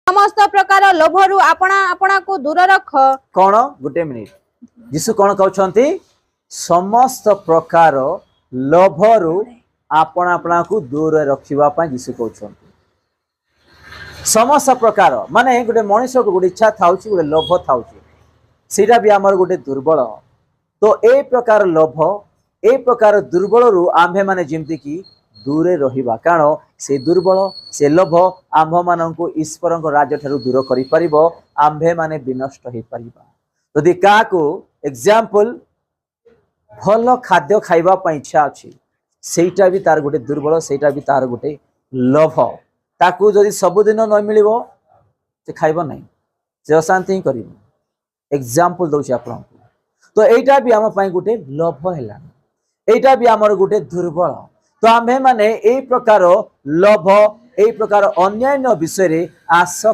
समस्त प्रकार लोभरु आपणा आपणा को दूर रख। कौन गोटे मिनिट यीशु कौन कहते समस्त प्रकार लोभरु आपण आपणा को दूर रखा यीशु कहते समस्त प्रकार माने गोटे मनीष को गोटे इच्छा था गोटे लोभ था सीटा भी आमर गोटे दुर्बल तो ए प्रकार लोभ ए प्रकार दुर्बल रु आम्भे माने जिमती की दूरे रहिबा कारण से दुर्बल से लोभ आम्भ माननकु ईश्वर राज्य ठारू दूर करि परिबो आम्भे माने विनष्ट होई परिबा यदि काको एग्जांपल भल खाद्य खाइबा पई इच्छा अछि सेटा भी तार गोटे दुर्बल सेटा भी तार गोटे लोभ ताकू जदि सबुदिन न मिलिबो से खाइबो नहीं से अशांति ही करिबो एग्जांपल दउछि आपनकु तो एटा भी हम पई गोटे लोभ हैला एटा भी हमर गोटे दुर्बल तो आम्भे माने ए प्रकार लोभ ए प्रकार अन्यान्य विषय रे आस